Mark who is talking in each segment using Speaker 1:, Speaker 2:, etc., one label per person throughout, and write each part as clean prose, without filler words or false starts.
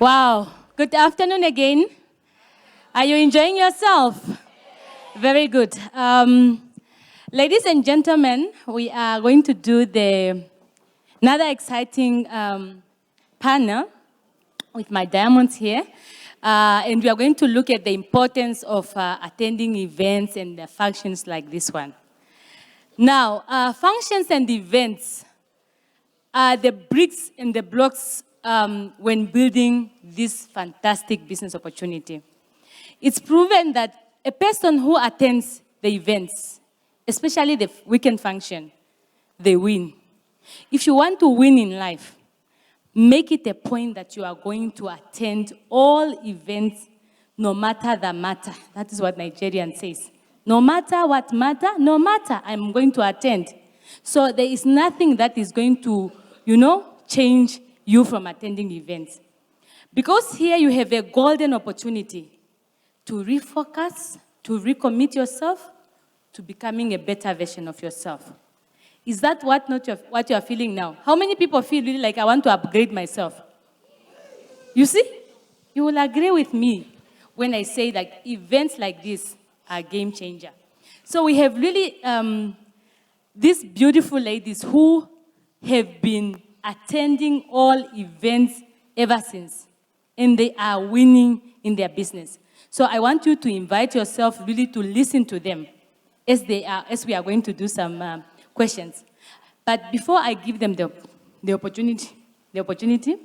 Speaker 1: Wow. Good afternoon again. Are you enjoying yourself? Very good. Ladies and gentlemen, we are going to do another exciting panel with my diamonds here. And we are going to look at the importance of attending events and functions like this one. Now, functions and events are the bricks and the blocks when building this fantastic business opportunity. It's proven that a person who attends the events, especially the weekend function, they win. If you want to win in life, make it a point that you are going to attend all events, no matter the matter. That is what Nigerian says. No matter what matter, no matter, I'm going to attend. So there is nothing that is going to, change you from attending events. Because here you have a golden opportunity to refocus, to recommit yourself to becoming a better version of yourself. Is that what you are feeling now? How many people feel really like I want to upgrade myself? You see? You will agree with me when I say that events like this are game changer. So we have really these beautiful ladies who have been attending all events ever since, and they are winning in their business. So I want you to invite yourself really to listen to them as we are going to do some questions. But before I give them the opportunity,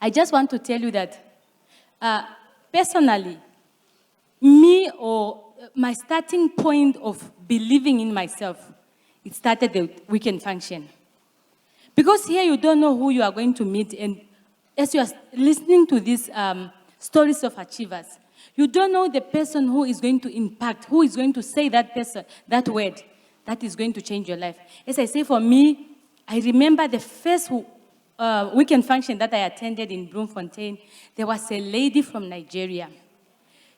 Speaker 1: I just want to tell you that personally, my starting point of believing in myself, it started the weekend function. Because here you don't know who you are going to meet, and as you are listening to these stories of achievers, you don't know the person who is going to impact, who is going to say that word, that is going to change your life. As I say, for me, I remember the first weekend function that I attended in Bloemfontein. There was a lady from Nigeria,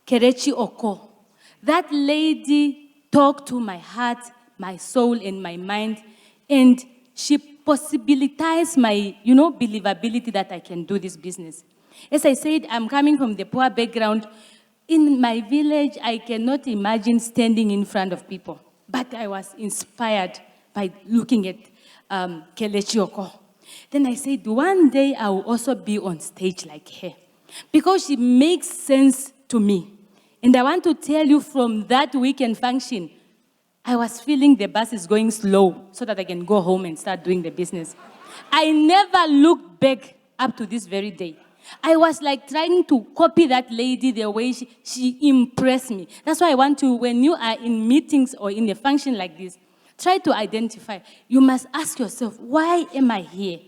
Speaker 1: Kelechi Oko. That lady talked to my heart, my soul, and my mind, and she possibilitized my, believability that I can do this business. As I said, I'm coming from the poor background. In my village, I cannot imagine standing in front of people. But I was inspired by looking at Kelechi Oko. Then I said, one day I will also be on stage like her. Because she makes sense to me. And I want to tell you, from that weekend function, I was feeling the bus is going slow so that I can go home and start doing the business. I never looked back up to this very day. I was like trying to copy that lady, the way she impressed me. That's why I want to, when you are in meetings or in a function like this, try to identify. You must ask yourself, why am I here?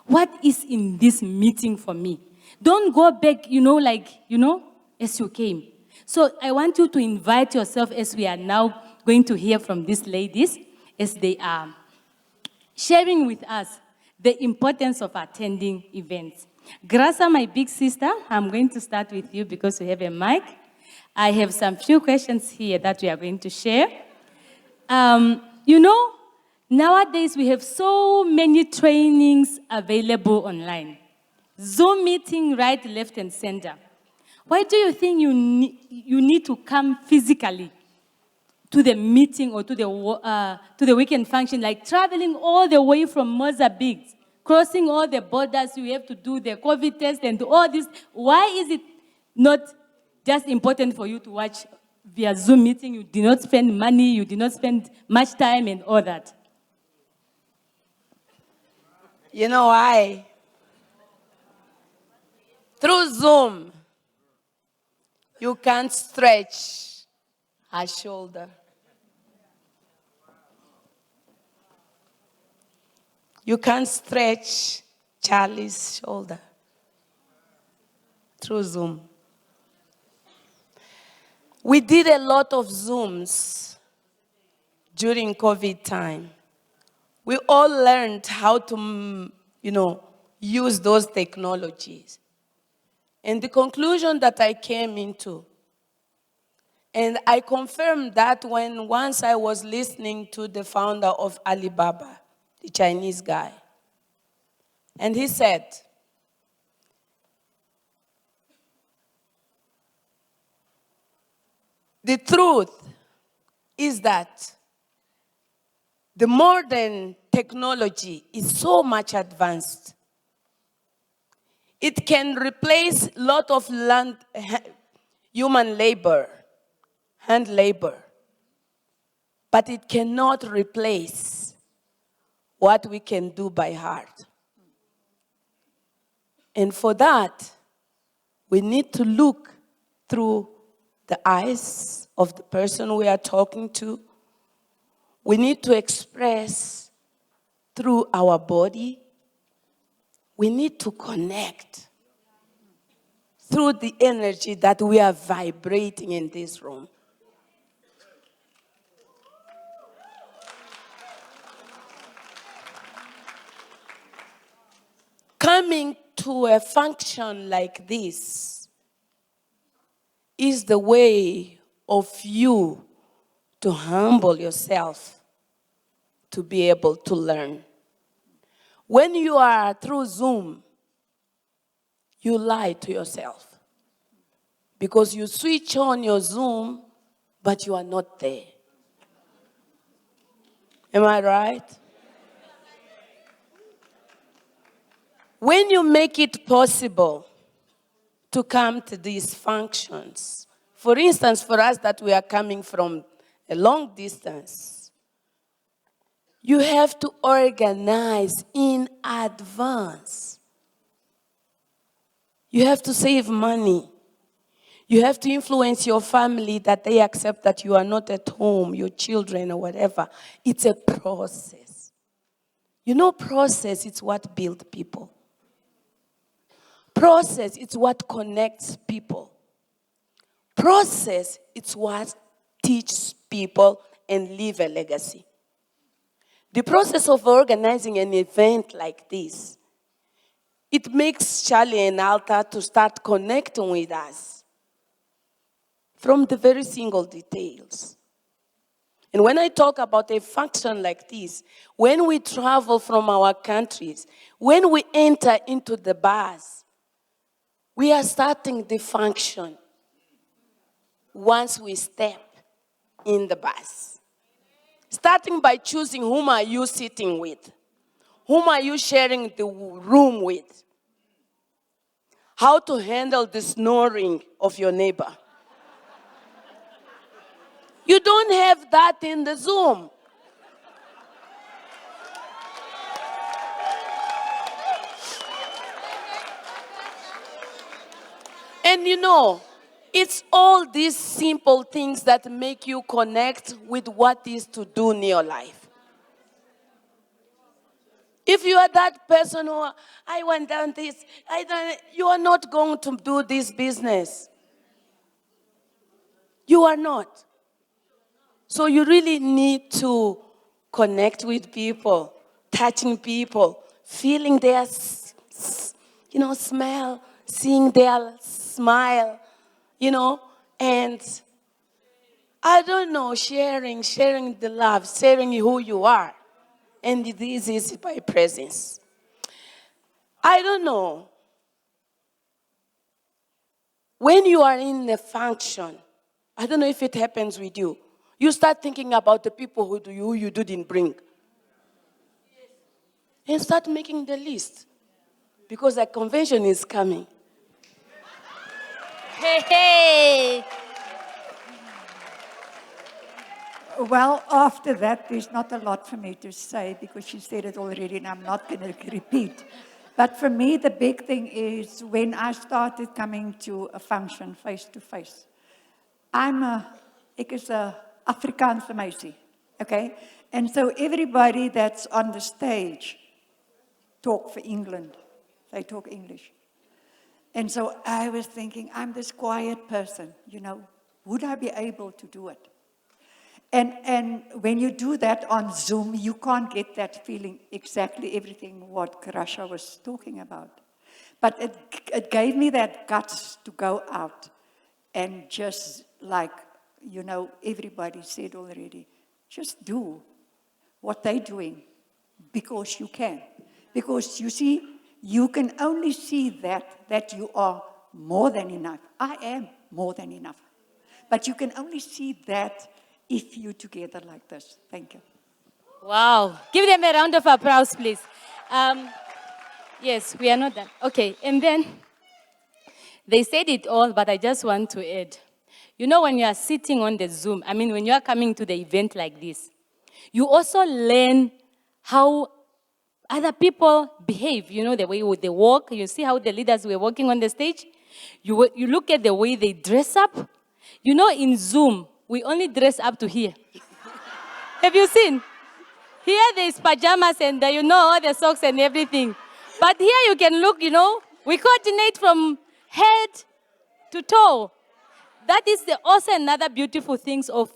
Speaker 1: What is in this meeting for me? Don't go back, as you came. So I want you to invite yourself, as we are now going to hear from these ladies, as they are sharing with us the importance of attending events. Graça, my big sister, I'm going to start with you because we have a mic. I have some few questions here that we are going to share. Nowadays we have so many trainings available online. Zoom meeting, right, left, and center. Why do you think you need to come physically to the meeting or to the weekend function, like traveling all the way from Mozambique, crossing all the borders, you have to do the COVID test and all this? Why is it not just important for you to watch via Zoom meeting? You did not spend money, you did not spend much time and all that.
Speaker 2: You know why? Through Zoom, you can't stretch a shoulder. You can't stretch Charlie's shoulder through Zoom. We did a lot of Zooms during COVID time. We all learned how to, use those technologies. And the conclusion that I came into, and I confirmed that once I was listening to the founder of Alibaba, the Chinese guy. And he said, The truth is that the modern technology is so much advanced. It can replace a lot of human labor, hand labor, but it cannot replace what we can do by heart. And for that, we need to look through the eyes of the person we are talking to. We need to express through our body. We need to connect through the energy that we are vibrating in this room. Coming to a function like this is the way of you to humble yourself to be able to learn. When you are through Zoom, you lie to yourself because you switch on your Zoom, but you are not there. Am I right? When you make it possible to come to these functions, for instance, for us that we are coming from a long distance, you have to organize in advance. You have to save money. You have to influence your family that they accept that you are not at home, your children or whatever. It's a process. You know, process is what builds people. Process is what connects people. Process is what teaches people and leave a legacy. The process of organizing an event like this, it makes Charlie and Alta to start connecting with us from the very single details. And when I talk about a function like this, when we travel from our countries, when we enter into the bus, we are starting the function once we step in the bus. Starting by choosing whom are you sitting with? Whom are you sharing the room with? How to handle the snoring of your neighbor. You don't have that in the Zoom. And you know, it's all these simple things that make you connect with what is to do in your life. If you are that person who, I went down this, you are not going to do this business. You are not. So you really need to connect with people, touching people, feeling their, smell, seeing their smile, and I don't know, sharing the love, sharing who you are. And this is by presence. I don't know. When you are in a function, I don't know if it happens with you, you start thinking about the people who you didn't bring. And start making the list. Because a convention is coming.
Speaker 1: Hey.
Speaker 3: Well, after that, there's not a lot for me to say because she said it already and I'm not going to repeat. But for me, the big thing is when I started coming to a function face to face. Ek is 'n Afrikaanse meisie, okay? And so everybody that's on the stage talk for England. They talk English. And so I was thinking, I'm this quiet person, would I be able to do it? And when you do that on Zoom, you can't get that feeling exactly everything what Karasha was talking about. But it gave me that guts to go out and just like, everybody said already, just do what they're doing because you can. Because you see, you can only see that you are more than enough. I am more than enough. But you can only see that if you're together like this. Thank you.
Speaker 1: Wow. Give them a round of applause, please. Yes, we are not done. Okay, and then they said it all, but I just want to add. You know, when you are sitting on the Zoom, when you are coming to the event like this, you also learn how other people behave, the way they walk. You see how the leaders were walking on the stage. You look at the way they dress up. In Zoom, we only dress up to here. Have you seen? Here there's pajamas and all the socks and everything. But here you can look, we coordinate from head to toe. That is also another beautiful things of,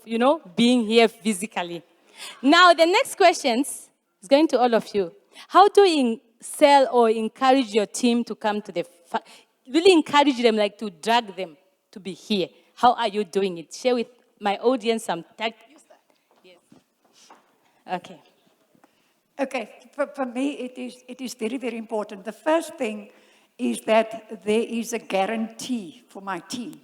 Speaker 1: being here physically. Now, the next questions is going to all of you. How to sell or encourage your team to come to really encourage them, like to drag them to be here. How are you doing it? Share with my audience some tactics. Yes. Okay.
Speaker 3: Okay, for me, it is very, very important. The first thing is that there is a guarantee for my team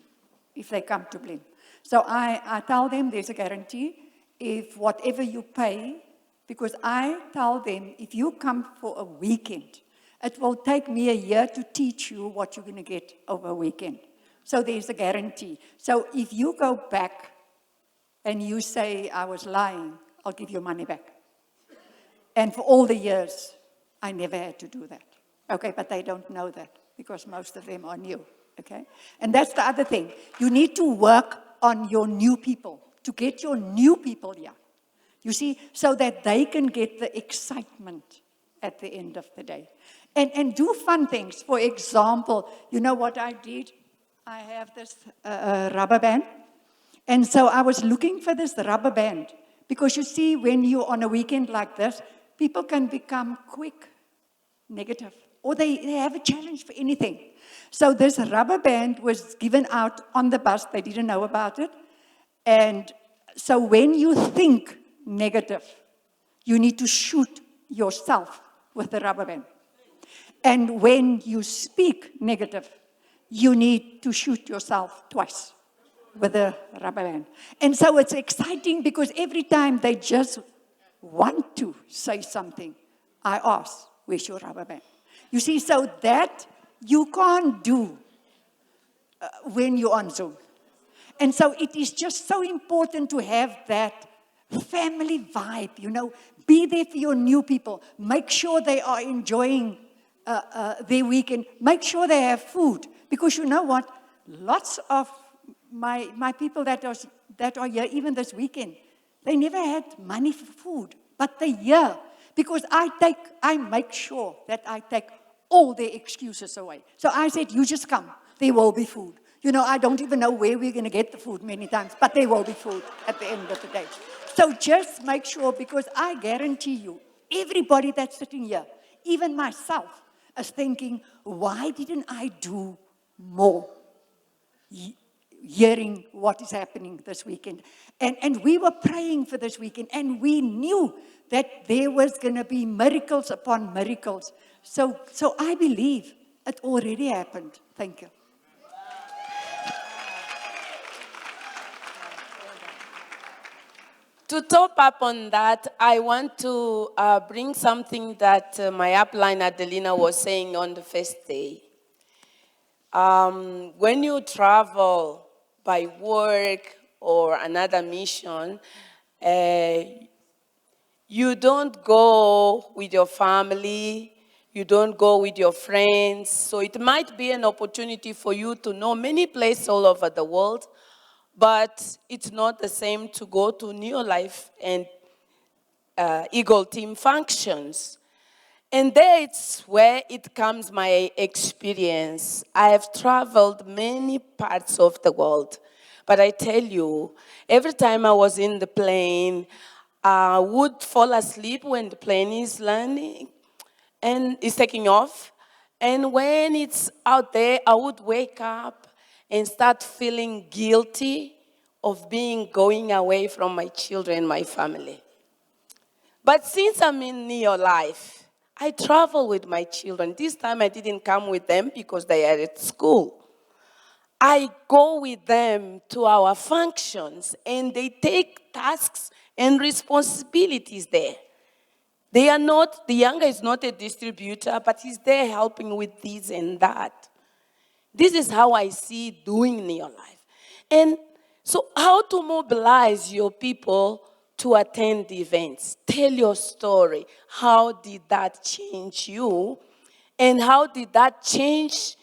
Speaker 3: if they come to Blim. So I tell them there's a guarantee if whatever you pay, because I tell them if you come for a weekend, it will take me a year to teach you what you're going to get over a weekend. So there's a guarantee. So if you go back and you say I was lying, I'll give your money back. And for all the years, I never had to do that. Okay, but they don't know that because most of them are new. Okay? And that's the other thing. You need to work on your new people, to get your new people here. You see, so that they can get the excitement at the end of the day. And do fun things. For example, you know what I did? I have this rubber band. And so I was looking for this rubber band. Because you see, when you're on a weekend like this, people can become quick negative. Or they have a challenge for anything. So this rubber band was given out on the bus. They didn't know about it. And so when you think negative, you need to shoot yourself with the rubber band. And when you speak negative, you need to shoot yourself twice with a rubber band. And so it's exciting because every time they just want to say something, I ask, where's your rubber band? You see, so that you can't do when you're on Zoom. And so it is just so important to have that family vibe, Be there for your new people. Make sure they are enjoying their weekend. Make sure they have food. Because you know what? Lots of my people that are here, even this weekend, they never had money for food. But they're here. Because I make sure that I take all their excuses away. So I said, you just come. There will be food. I don't even know where we're going to get the food many times, but there will be food at the end of the day. So just make sure, because I guarantee you, everybody that's sitting here, even myself, is thinking, why didn't I do more? Hearing what is happening this weekend. And we were praying for this weekend, and we knew that there was going to be miracles upon miracles. So I believe it already happened. Thank you.
Speaker 2: To top up on that, I want to bring something that my upline Adelina was saying on the first day. When you travel by work or another mission, you don't go with your family, you don't go with your friends. So it might be an opportunity for you to know many places all over the world, but it's not the same to go to New Life and Eagle Team functions. And there it's where it comes my experience. I have traveled many parts of the world. But I tell you, every time I was in the plane, I would fall asleep when the plane is landing and is taking off. And when it's out there, I would wake up and start feeling guilty of going away from my children, my family. But since I'm in Neo Life, I travel with my children. This time I didn't come with them because they are at school. I go with them to our functions, and they take tasks and responsibilities there. They are not, the younger is not a distributor, but he's there helping with this and that. This is how I see doing in your life. And so how to mobilize your people to attend events? Tell your story. How did that change you? And how did that change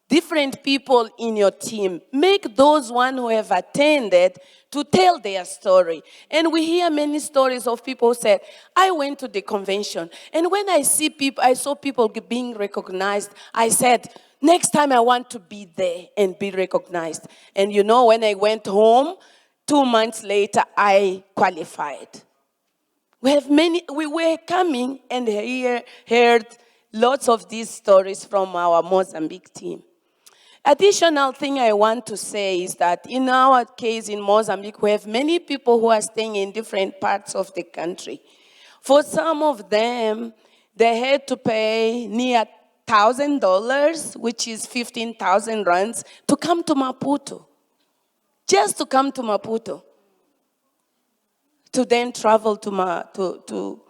Speaker 2: different people in your team? Make those one who have attended to tell their story. And we hear many stories of people who said, I went to the convention, and when I saw people being recognized, I said, next time I want to be there and be recognized. And you know, when I went home, 2 months later, I qualified. We were coming and heard lots of these stories from our Mozambique team. Additional thing I want to say is that in our case in Mozambique, we have many people who are staying in different parts of the country. For some of them, they had to pay near $1,000, which is 15,000 rands, to come to Maputo. Just to come to Maputo. To then travel to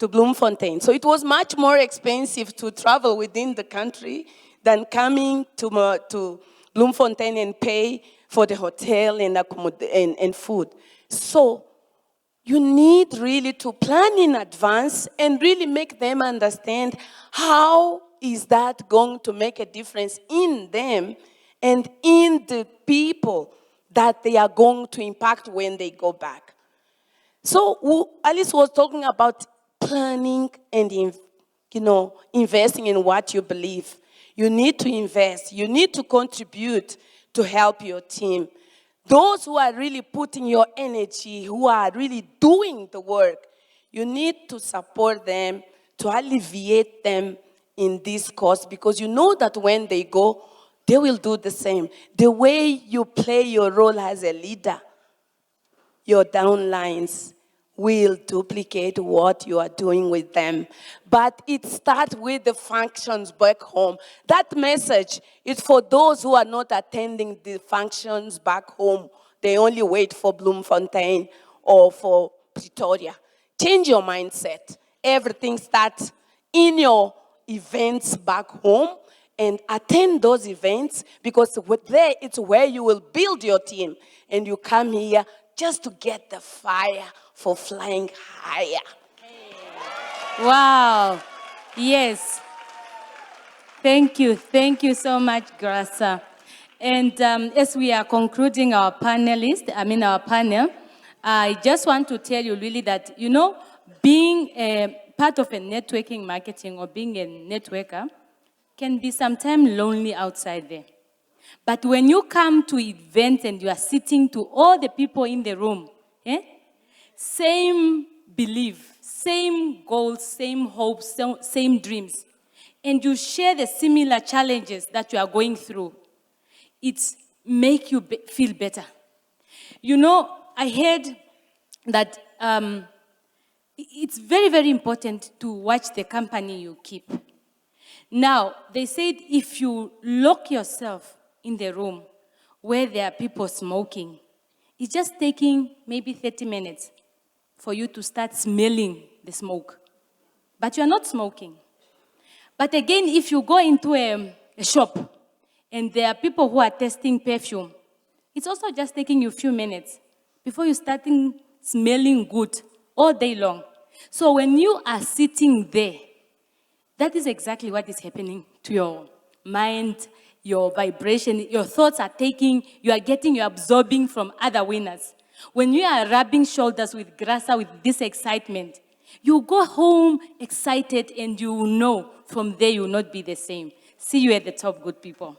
Speaker 2: Bloemfontein. So it was much more expensive to travel within the country than coming to Bloemfontein and pay for the hotel and food. So you need really to plan in advance and really make them understand how is that going to make a difference in them and in the people that they are going to impact when they go back. So Alice was talking about planning and investing in what you believe. You need to invest. You need to contribute to help your team. Those who are really putting your energy, who are really doing the work, you need to support them, to alleviate them in this course, because you know that when they go, they will do the same. The way you play your role as a leader, your downlines will duplicate what you are doing with them. But it starts with the functions back home. That message is for those who are not attending the functions back home. They only wait for Bloemfontein or for Pretoria. Change your mindset. Everything starts in your events back home, and attend those events, because there it's where you will build your team. And you come here just to get the fire for flying higher.
Speaker 1: Wow. Yes. Thank you. Thank you so much, Graça. And as we are concluding our panel, I just want to tell you really that, being a part of a networking marketing or being a networker can be sometimes lonely outside there. But when you come to events and you are sitting to all the people in the room, same belief, same goals, same hopes, same dreams, and you share the similar challenges that you are going through, it's make you feel better. I heard that it's very, very important to watch the company you keep. Now, they said if you lock yourself in the room where there are people smoking, it's just taking maybe 30 minutes for you to start smelling the smoke. But you're not smoking. But again, if you go into a shop and there are people who are testing perfume, it's also just taking you a few minutes before you start smelling good all day long. So when you are sitting there, that is exactly what is happening to your mind, your vibration, your thoughts you're absorbing from other winners. When you are rubbing shoulders with Graça with this excitement, you go home excited, and you will know from there you will not be the same. See you at the top, good people.